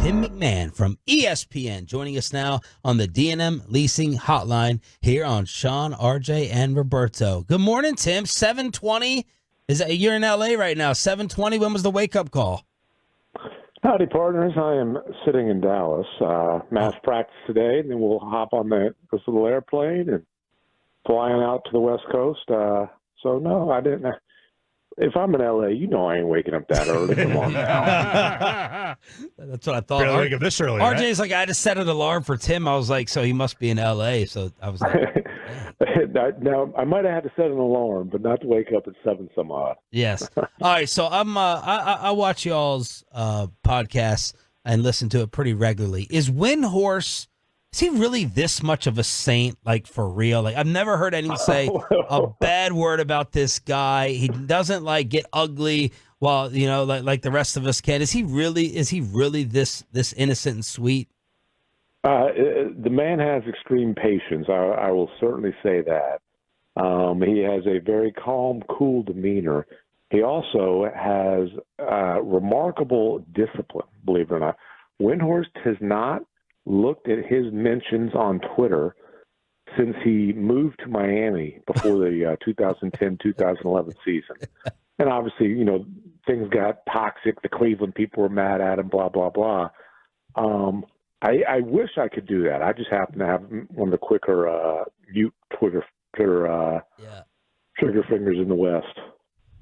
Tim MacMahon from ESPN joining us now on the D&M Leasing Hotline here on Shan, RJ, and Roberto. Good morning, Tim. 7:20. You're in LA right now. 7:20. When was the wake-up call? Howdy, partners. I am sitting in Dallas. Mass practice today, and then we'll hop on this little airplane and flying out to the West Coast. So, no, I didn't. If I'm in L.A., you know I ain't waking up that early. Come on now. That's what I thought. Barely wake up this early, RJ's like, I had to set an alarm for Tim. I was like, so he must be in L.A. So I was like, now, I might have had to set an alarm, but not to wake up at 7 some odd. Yes. All right, so I watch y'all's podcasts and listen to it pretty regularly. Is Windhorse, is he really this much of a saint, like, for real? Like, I've never heard anyone say a bad word about this guy. He doesn't, like, get ugly while, you know, like the rest of us can. Is he really this innocent and sweet? The man has extreme patience. I will certainly say that. He has a very calm, cool demeanor. He also has remarkable discipline, believe it or not. Windhorst has not looked at his mentions on Twitter since he moved to Miami before the 2010-2011 season. And obviously, you know, things got toxic. The Cleveland people were mad at him, blah, blah, blah. I wish I could do that. I just happen to have one of the quicker mute trigger fingers in the West.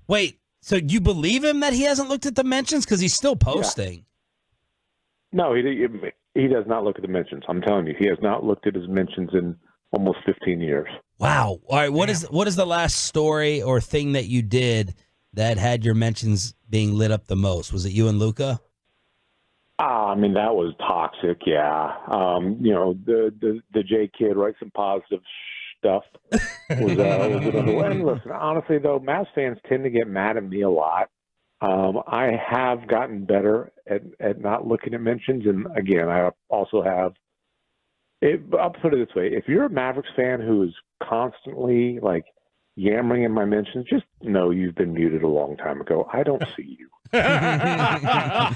Wait, so you believe him that he hasn't looked at the mentions? Because he's still posting. Yeah. No, he does not look at the mentions. I'm telling you, he has not looked at his mentions in almost 15 years. Wow. All right, what is the last story or thing that you did that had your mentions being lit up the most? Was it you and Luka? I mean, that was toxic, yeah. You know, the J kid writes some positive stuff. Was another way. And listen, honestly, though, Mavs fans tend to get mad at me a lot. I have gotten better at not looking at mentions, and again, I also have. I'll put it this way: if you're a Mavericks fan who is constantly like yammering in my mentions, just know you've been muted a long time ago. I don't see you. I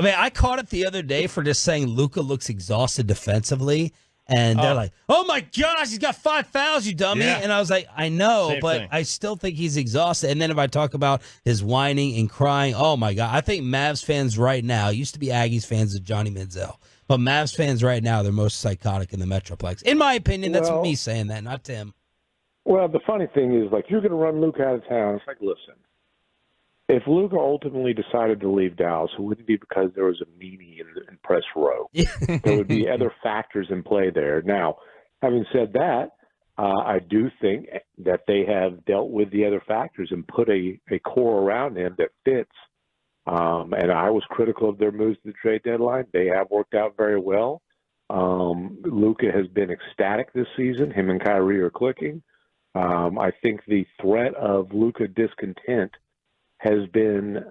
mean, I caught it the other day for just saying Luka looks exhausted defensively, and they're like, "Oh my gosh, he's got 5 fouls, you dummy!" Yeah. And I was like, "I know, same but thing. I still think he's exhausted." And then if I talk about his whining and crying, oh my god, I think Mavs fans right now used to be Aggies fans of Johnny Manziel, but Mavs fans right now they're most psychotic in the Metroplex, in my opinion. That's me saying that, not Tim. Well, the funny thing is, like, you're going to run Luka out of town. It's like, listen. If Luka ultimately decided to leave Dallas, it wouldn't be because there was a meanie in press row. There would be other factors in play there. Now, having said that, I do think that they have dealt with the other factors and put a core around him that fits. And I was critical of their moves to the trade deadline. They have worked out very well. Luka has been ecstatic this season. Him and Kyrie are clicking. I think the threat of Luka discontent has been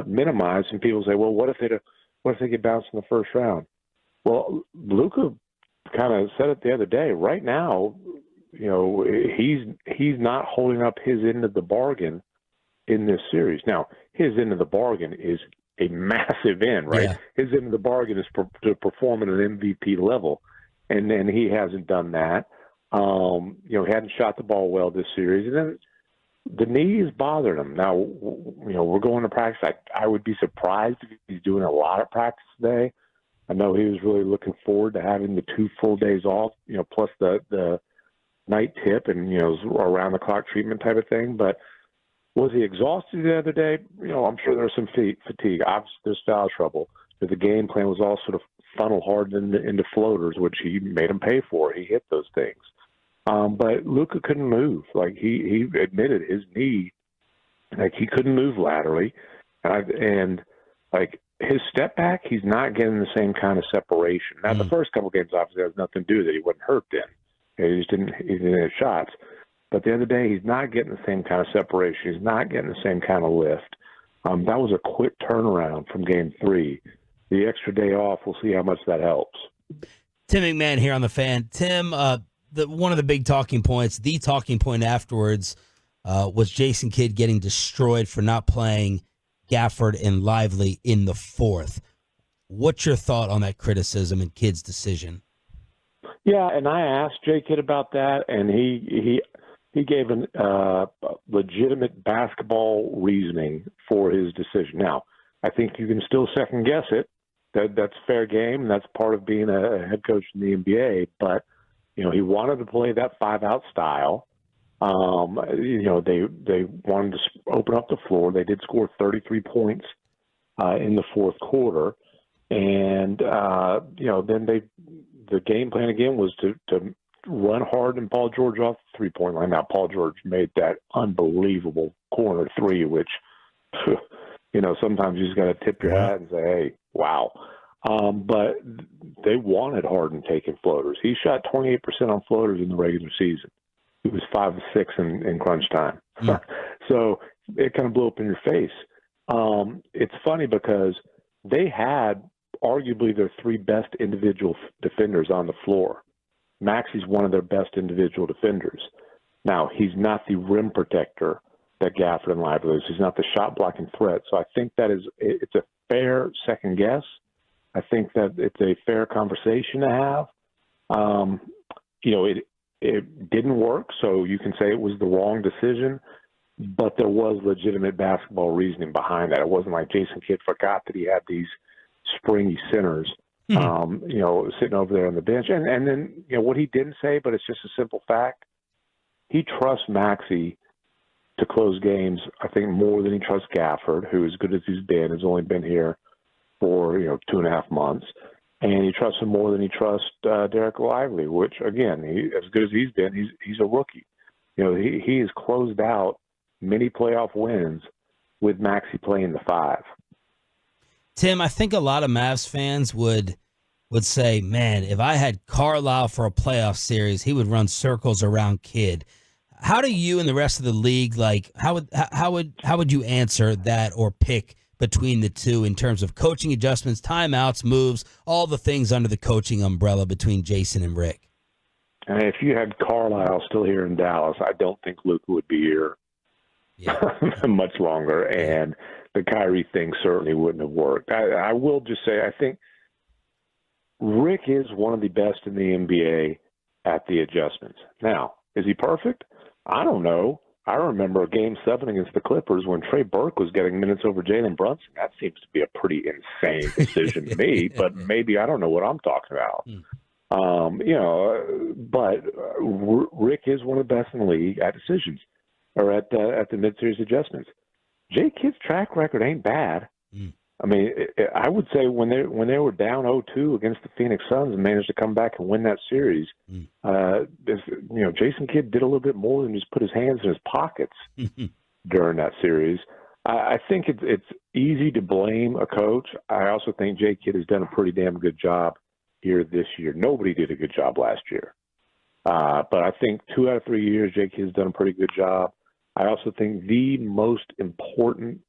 minimized, and people say, "Well, what if they get bounced in the first round?" Well, Luka kind of said it the other day. Right now, you know, he's not holding up his end of the bargain in this series. Now, his end of the bargain is a massive end, right? Yeah. His end of the bargain is to perform at an MVP level, and he hasn't done that. You know, he hadn't shot the ball well this series, and then the knee is bothering him. Now, you know, we're going to practice. I would be surprised if he's doing a lot of practice today. I know he was really looking forward to having the 2 full days off, you know, plus the night tip and, you know, around-the-clock treatment type of thing. But was he exhausted the other day? You know, I'm sure there was some fatigue. Obviously, there's foul trouble. But the game plan was all sort of funnel hard into floaters, which he made him pay for. He hit those things. But Luka couldn't move. Like, he admitted his knee, like, he couldn't move laterally. And like, his step back, he's not getting the same kind of separation. Now, the first couple games obviously has nothing to do with it. He wasn't hurt then. He didn't hit shots. But the other day, he's not getting the same kind of separation. He's not getting the same kind of lift. That was a quick turnaround from Game 3. The extra day off, we'll see how much that helps. Tim MacMahon here on The Fan. Tim, one of the big talking points, the talking point afterwards, was Jason Kidd getting destroyed for not playing Gafford and Lively in the fourth. What's your thought on that criticism and Kidd's decision? Yeah, and I asked Jay Kidd about that, and he gave a legitimate basketball reasoning for his decision. Now, I think you can still second guess it. That's fair game, and that's part of being a head coach in the NBA. But he wanted to play that 5-out style. They wanted to open up the floor. They did score 33 points in the fourth quarter, and then the game plan again was to run hard and Paul George off the three-point line. Now, Paul George made that unbelievable corner three, which sometimes you just got to tip your hat and say, "Hey, wow." But they wanted Harden taking floaters. He shot 28% on floaters in the regular season. He was 5 of 6 in crunch time. So it kind of blew up in your face. It's funny because they had arguably their 3 best individual defenders on the floor. Maxi's one of their best individual defenders. Now, he's not the rim protector that Gafford and Lively is. He's not the shot blocking threat. So I think it's a fair second guess. I think that it's a fair conversation to have. It didn't work, so you can say it was the wrong decision, but there was legitimate basketball reasoning behind that. It wasn't like Jason Kidd forgot that he had these springy centers, sitting over there on the bench. And then, what he didn't say, but it's just a simple fact, he trusts Maxey to close games, I think, more than he trusts Gafford, who, as good as he's been, has only been here for 2.5 months. And he trusts him more than he trusts Derek Lively, which, again, as good as he's been, he's a rookie. He has closed out many playoff wins with Maxey playing the 5. Tim, I think a lot of Mavs fans would say, man, if I had Carlisle for a playoff series, he would run circles around Kidd. How do you and the rest of the league, how would you answer that or pick between the two in terms of coaching adjustments, timeouts, moves, all the things under the coaching umbrella between Jason and Rick? And if you had Carlisle still here in Dallas, I don't think Luka would be here much longer, and the Kyrie thing certainly wouldn't have worked. I will just say I think Rick is one of the best in the NBA at the adjustments. Now, is he perfect? I don't know. I remember Game 7 against the Clippers when Trey Burke was getting minutes over Jalen Brunson. That seems to be a pretty insane decision to me, but maybe I don't know what I'm talking about. But Rick is one of the best in the league at decisions or at the mid-series adjustments. Jay Kidd's track record ain't bad. I mean, I would say when they were down 0-2 against the Phoenix Suns and managed to come back and win that series, Jason Kidd did a little bit more than just put his hands in his pockets during that series. I think it's easy to blame a coach. I also think Jay Kidd has done a pretty damn good job here this year. Nobody did a good job last year. But I think 2 out of 3 years, Jay Kidd has done a pretty good job. I also think the most important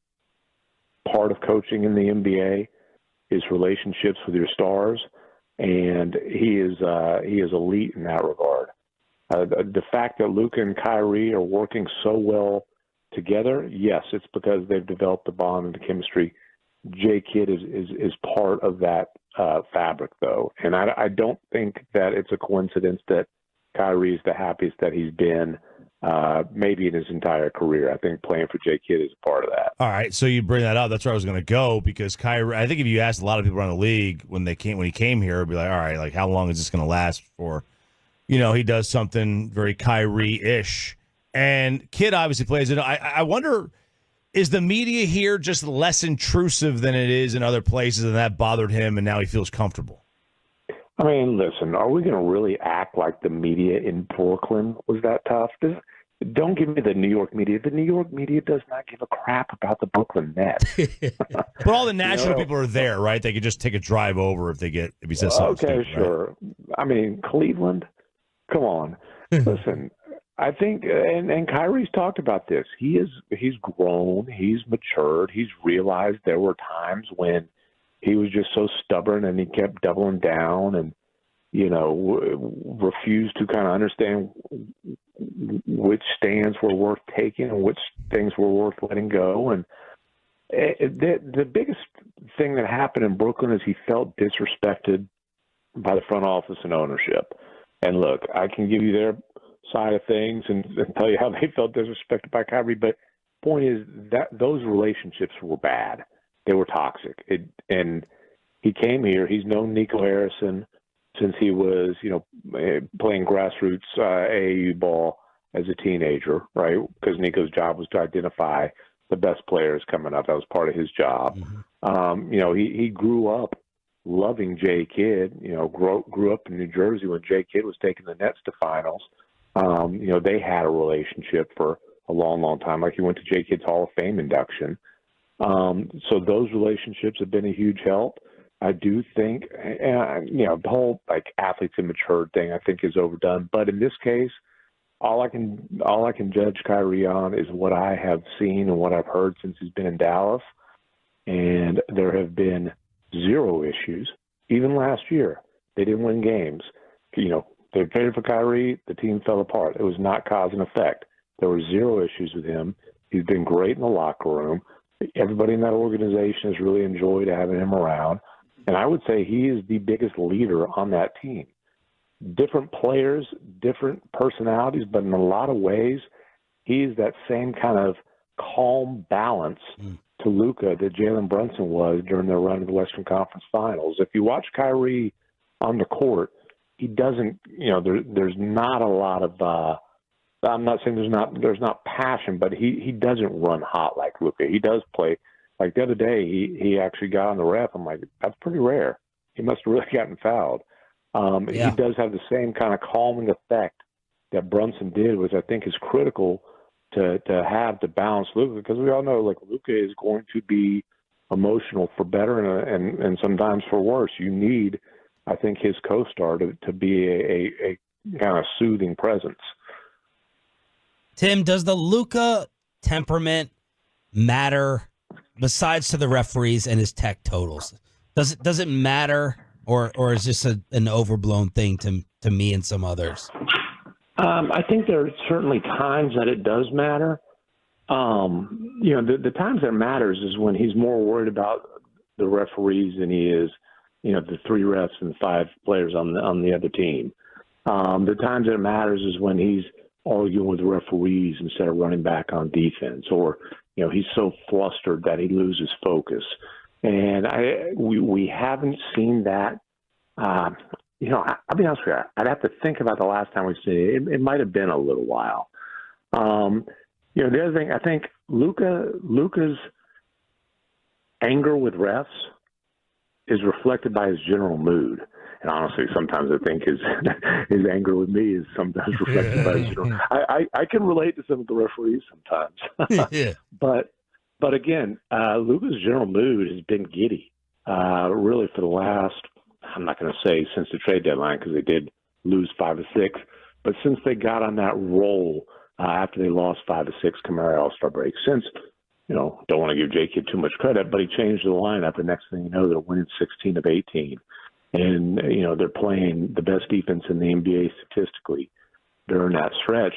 part of coaching in the NBA is relationships with your stars, and he is elite in that regard. The fact that Luka and Kyrie are working so well together, yes, it's because they've developed the bond and the chemistry. Jay Kidd is part of that fabric, though, and I don't think that it's a coincidence that Kyrie is the happiest that he's been maybe in his entire career. I think playing for Jay Kidd is a part of that. All right, so you bring that up. That's where I was going to go, because Kyrie, I think if you asked a lot of people around the league when he came here, it'd be like, all right, like how long is this going to last for? He does something very Kyrie-ish. And Kidd obviously plays it. I wonder, is the media here just less intrusive than it is in other places, and that bothered him, and now he feels comfortable? I mean, listen, are we going to really act like the media in Brooklyn was that tough? Don't give me the New York media. The New York media does not give a crap about the Brooklyn Nets. But all the national people are there, right? They could just take a drive over if he says something. Okay, stupid, sure. Right? I mean, Cleveland, come on. Listen, I think, and Kyrie's talked about this. He's grown. He's matured. He's realized there were times when he was just so stubborn and he kept doubling down and, refused to kind of understand which stands were worth taking and which things were worth letting go. And the biggest thing that happened in Brooklyn is he felt disrespected by the front office and ownership. And look, I can give you their side of things and tell you how they felt disrespected by Kyrie, but point is that those relationships were bad. They were toxic. And he came here. He's known Nico Harrison since he was, playing grassroots AAU ball as a teenager, right? Because Nico's job was to identify the best players coming up. That was part of his job. Mm-hmm. He grew up loving Jay Kidd. Grew up in New Jersey when Jay Kidd was taking the Nets to finals. They had a relationship for a long, long time. Like he went to Jay Kidd's Hall of Fame induction. So those relationships have been a huge help. I do think, the whole athletes immature thing I think is overdone. But in this case, all I can judge Kyrie on is what I have seen and what I've heard since he's been in Dallas. And there have been zero issues. Even last year, they didn't win games. They traded for Kyrie, the team fell apart. It was not cause and effect. There were zero issues with him. He's been great in the locker room. Everybody in that organization has really enjoyed having him around. And I would say he is the biggest leader on that team. Different players, different personalities, but in a lot of ways, he's that same kind of calm balance to Luka that Jalen Brunson was during their run to the Western Conference Finals. If you watch Kyrie on the court, he doesn't, there's not a lot of, I'm not saying there's not passion, but he doesn't run hot like Luka. He does play. Like the other day, he actually got on the ref. I'm like, that's pretty rare. He must have really gotten fouled. He does have the same kind of calming effect that Brunson did, which I think is critical to have to balance Luka, because we all know Luka is going to be emotional for better and sometimes for worse. You need, I think, his co-star to be a kind of soothing presence. Tim, does the Luka temperament matter besides to the referees and his tech totals? Does it matter, or is this an overblown thing to me and some others? I think there are certainly times that it does matter. The times that it matters is when he's more worried about the referees than he is, the 3 refs and 5 players on the other team. The times that it matters is when he's arguing with referees instead of running back on defense, or he's so flustered that he loses focus. And we haven't seen that. I'll be honest with you, I'd have to think about the last time we've seen it. It might have been a little while. The other thing, I think Luka's anger with refs is reflected by his general mood. And honestly, sometimes I think his anger with me is sometimes reflected by his general. I can relate to some of the referees sometimes. Yeah. But again, Luka's general mood has been giddy, really for the last, I'm not going to say since the trade deadline, because they did lose 5 of 6, but since they got on that roll after they lost 5 of 6 Camaro All-Star break, since, don't want to give J. Kidd too much credit, but he changed the lineup. The next thing you know, they're winning 16 of 18. And, they're playing the best defense in the NBA statistically during that stretch.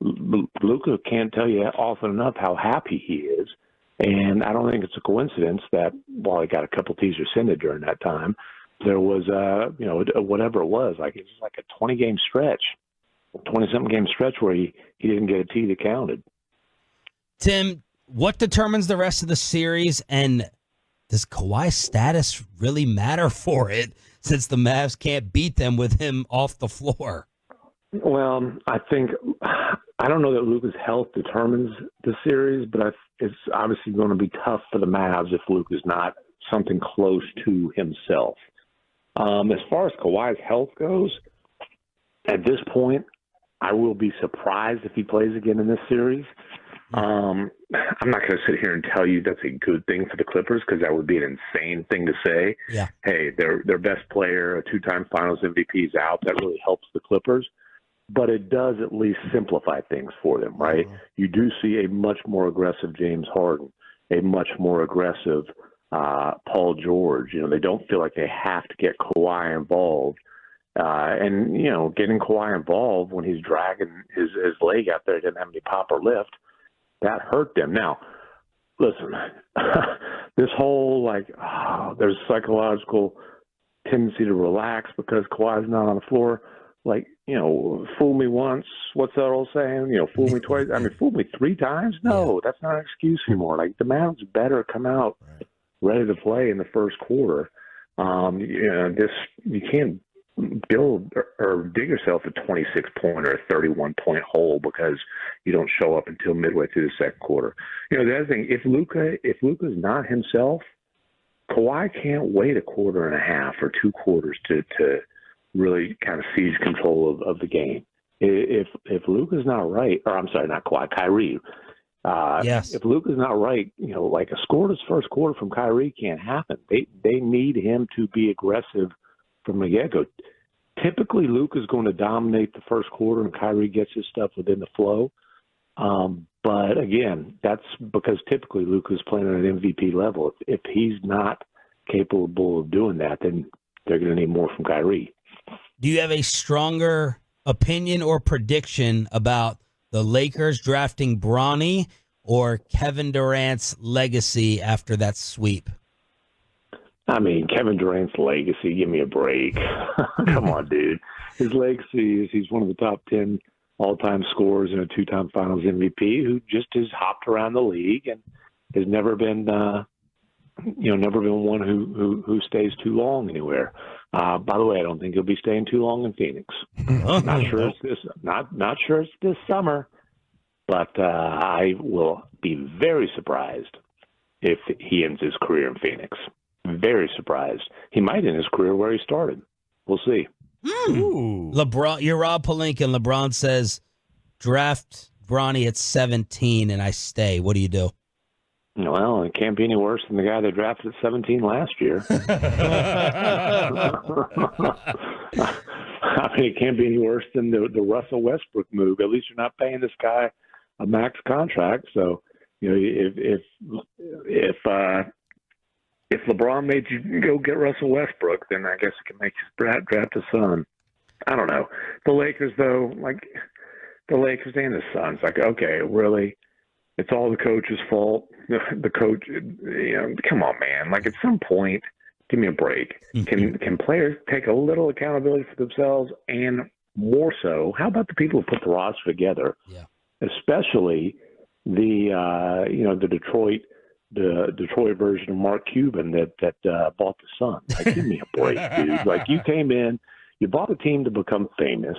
Luka can't tell you often enough how happy he is. And I don't think it's a coincidence that while he got a couple tees rescinded during that time, there was, whatever it was, it was like a 20-game stretch, 20-something game stretch where he didn't get a tee that counted. Tim, what determines the rest of the series, and does Kawhi's status really matter for it, since the Mavs can't beat them with him off the floor? Well, I don't know that Luka's health determines the series, but it's obviously going to be tough for the Mavs if Luka's not something close to himself. As far as Kawhi's health goes, at this point, I will be surprised if he plays again in this series. I'm not going to sit here and tell you that's a good thing for the Clippers, because that would be an insane thing to say. Yeah. Hey, their best player, a 2-time Finals MVP, is out. That really helps the Clippers. But it does at least simplify things for them, right? Mm-hmm. You do see a much more aggressive James Harden, a much more aggressive Paul George. They don't feel like they have to get Kawhi involved. And getting Kawhi involved when he's dragging his leg out there, he didn't have any pop or lift, that hurt them. Now, listen, this whole there's psychological tendency to relax because Kawhi's not on the floor. Fool me once. What's that old saying? Fool me twice. I mean, fool me 3 times? No, that's not an excuse anymore. The Mavs better come out ready to play in the first quarter. You can't build or dig yourself a 26-point or a 31-point hole because you don't show up until midway through the second quarter. The other thing, if Luka's not himself, Kawhi can't wait a quarter and a half or 2 quarters to really kind of seize control of the game. If Luka's not right, or I'm sorry, not Kawhi, Kyrie. Yes. If Luka's not right, a scoreless first quarter from Kyrie can't happen. They need him to be aggressive from the get-go. Typically, Luka's going to dominate the first quarter, and Kyrie gets his stuff within the flow. But again, that's because typically Luka's playing at an MVP level. If he's not capable of doing that, then they're going to need more from Kyrie. Do you have a stronger opinion or prediction about the Lakers drafting Bronny or Kevin Durant's legacy after that sweep? I mean, Kevin Durant's legacy, give me a break. Come on, dude. His legacy is he's one of the top 10 all-time scorers and a 2-time Finals MVP who just has hopped around the league and has never been one who stays too long anywhere. By the way, I don't think he'll be staying too long in Phoenix. Not sure it's this summer, but I will be very surprised if he ends his career in Phoenix. Very surprised. He might end his career where he started. We'll see. LeBron, you're Rob Pelinka, and LeBron says, draft Bronny at 17 and I stay. What do you do? Well, it can't be any worse than the guy they drafted at 17 last year. I mean, it can't be any worse than the Russell Westbrook move. At least you're not paying this guy a max contract. So, if LeBron made you go get Russell Westbrook, then I guess it can make you draft his son. I don't know. The Lakers, though, the Lakers and the Suns, okay, really? It's all the coach's fault. The coach, come on, man. At some point, give me a break. Can players take a little accountability for themselves? And more so, how about the people who put the roster together? Yeah. Especially the Detroit version of Mark Cuban that bought the Suns. Give me a break, dude. You came in, you bought a team to become famous,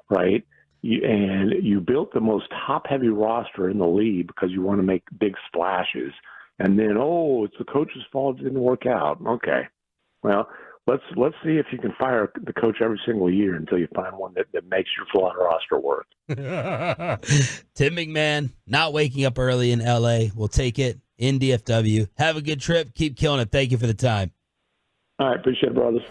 right? You built the most top-heavy roster in the league because you want to make big splashes. And then, it's the coach's fault it didn't work out. Okay. Well, let's see if you can fire the coach every single year until you find one that makes your flawed roster work. Tim MacMahon, not waking up early in L.A. We'll take it in DFW. Have a good trip. Keep killing it. Thank you for the time. All right. Appreciate it, brothers.